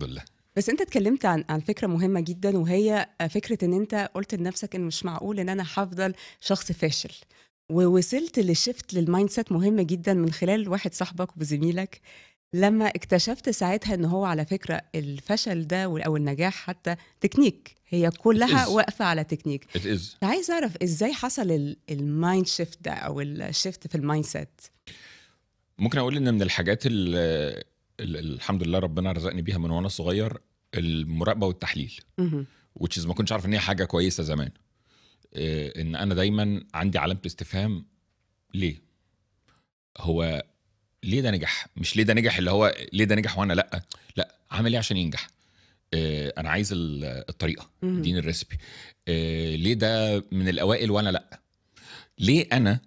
الحمد لله. بس انت اتكلمت عن فكره مهمه جدا، وهي فكره ان انت قلت لنفسك ان مش معقول ان انا هفضل شخص فاشل، ووصلت لشفت للمايند سيت مهمه جدا من خلال واحد صاحبك وزميلك، لما اكتشفت ساعتها ان هو على فكره الفشل ده او النجاح حتى تكنيك، هي كلها واقفه على تكنيك. It is. عايز اعرف ازاي حصل المايند شيفت ده او الشيفت في المايند سيت. ممكن اقول ان من الحاجات اللي الحمد لله ربنا رزقني بيها من وانا صغير المراقبه والتحليل، which is ما كنتش عارف ان هي حاجه كويسه زمان. ان انا دايما عندي علامه استفهام، ليه؟ هو ليه ده نجح؟ مش ليه ده نجح اللي هو ليه ده نجح وانا لا عامل ايه عشان ينجح؟ انا عايز الطريقه، اديني الريسبي. ليه ده من الاوائل وانا لا؟ ليه انا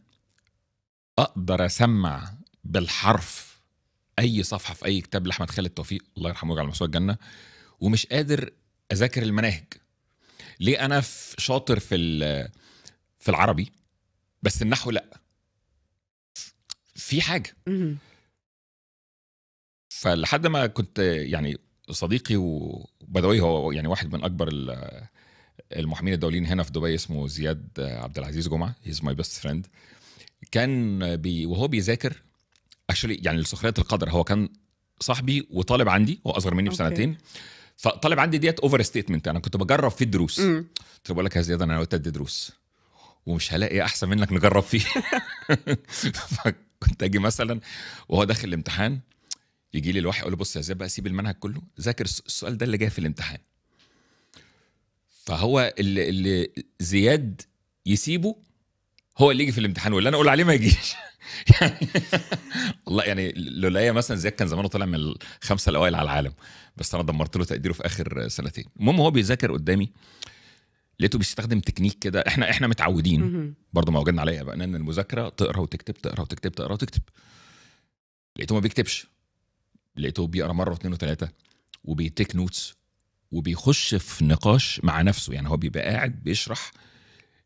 اقدر اسمع بالحرف اي صفحه في اي كتاب لاحمد خالد توفيق الله يرحمه ويجعل مسواه الجنه، ومش قادر اذاكر المناهج؟ ليه انا شاطر في العربي بس النحو لا؟ في حاجه. فلحد ما كنت يعني صديقي وبدوي هو يعني واحد من اكبر المحامين الدوليين هنا في دبي، اسمه زياد عبد العزيز جمعه، هيز ماي بيست فريند. كان وهو بيذاكر اكشلي يعني لسخريه القدر، هو كان صاحبي وطالب عندي، هو اصغر مني بسنتين. فطالب عندي ديت اوفر ستيتمنت، انا كنت بجرب في الدروس. قلت له بقول لك يا زياد انا ناوي ادي دروس ومش هلاقي احسن منك نجرب فيه. فكنت اجي مثلا وهو داخل الامتحان يجي لي الوحي يقول له بص يا زياد بقى سيب المنهج كله، ذاكر السؤال ده اللي جاي في الامتحان. فهو اللي زياد يسيبه هو اللي يجي في الامتحان، واللي انا اقول عليه ما يجيش. يعني والله يعني لولا مثلا زياد كان زمانه طلع من الخمسه الاوائل على العالم، بس انا دمرت له تقديره في اخر سنتين. المهم هو بيذاكر قدامي لقيته بيستخدم تكنيك كده، احنا متعودين برضه موجودين عليها بقى ان المذاكره تقرا وتكتب تقرا وتكتب تقرا وتكتب. لقيته ما بيكتبش، لقيته بيقرا مره واثنين وثلاثه وبيتيك نوتس وبيخش في نقاش مع نفسه. يعني هو بيبقى قاعد بيشرح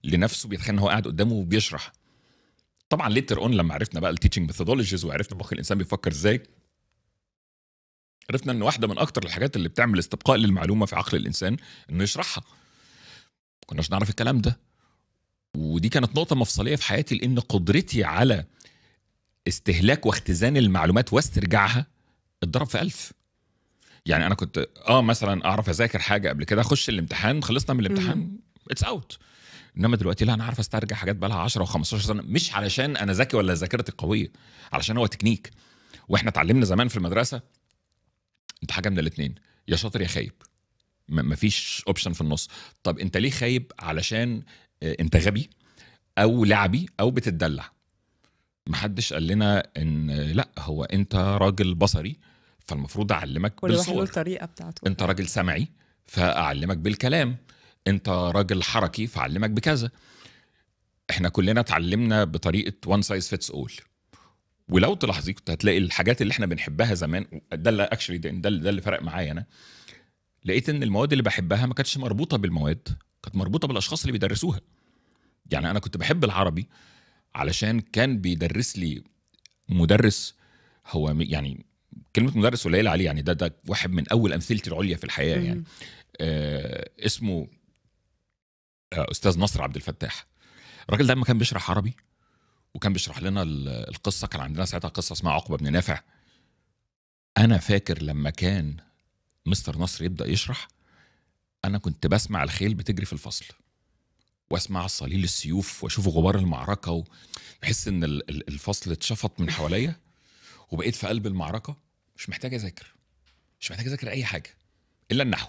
لنفسه، بيتخيل ان هو قاعد قدامه وبيشرح. طبعا ليتر اون لما عرفنا بقى التيتشنج ميثودولوجيز وعرفنا مخ الانسان بيفكر ازاي، عرفنا ان واحده من اكتر الحاجات اللي بتعمل استبقاء للمعلومه في عقل الانسان انه يشرحها. كناش نعرف الكلام ده، ودي كانت نقطه مفصليه في حياتي، لان قدرتي على استهلاك واختزان المعلومات واسترجاعها اتضرب في 1000. يعني انا كنت مثلا اعرف اذاكر حاجه قبل كده، اخش الامتحان خلصنا من الامتحان اتس اوت. انما دلوقتي لا، انا عارف استرجع حاجات بقى لها 10 و15 سنه، مش علشان انا ذكي ولا ذاكرتي قويه، علشان هو تكنيك. واحنا اتعلمنا زمان في المدرسه انت حاجه من الاثنين، يا شاطر يا خايب، مفيش اوبشن في النص. طب انت ليه خايب؟ علشان انت غبي او لعبي او بتتدلع. محدش قال لنا ان لا، هو انت راجل بصري فالمفروض اعلمك كل واحد له بالصور، الطريقه بتاعته. انت راجل سمعي فاعلمك بالكلام، انت راجل حركي فاعلمك بكذا. احنا كلنا اتعلمنا بطريقه one size fits all. ولو تلاحظي كنت هتلاقي الحاجات اللي احنا بنحبها زمان، ده اللي اكشلي ده اللي فرق معايا انا. لقيت ان المواد اللي بحبها ما كانتش مربوطه بالمواد، كانت مربوطه بالاشخاص اللي بيدرسوها. يعني انا كنت بحب العربي علشان كان بيدرس لي مدرس، هو يعني كلمه مدرس قليله عليه، يعني ده واحد من اول امثلتي العليا في الحياه. يعني اسمه استاذ نصر عبد الفتاح. الراجل ده لما كان بيشرح عربي وكان بيشرح لنا القصه، كان عندنا ساعتها قصه اسمها عقبه بن نافع. انا فاكر لما كان مستر نصر يبدا يشرح، انا كنت بسمع الخيل بتجري في الفصل، واسمع صليل السيوف واشوف غبار المعركه، وبحس ان الفصل اتشفط من حواليا وبقيت في قلب المعركه. مش محتاج اذاكر، مش محتاج اذاكر اي حاجه الا النحو.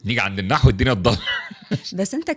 نيجي عند النحو الدنيا تضل. بس انت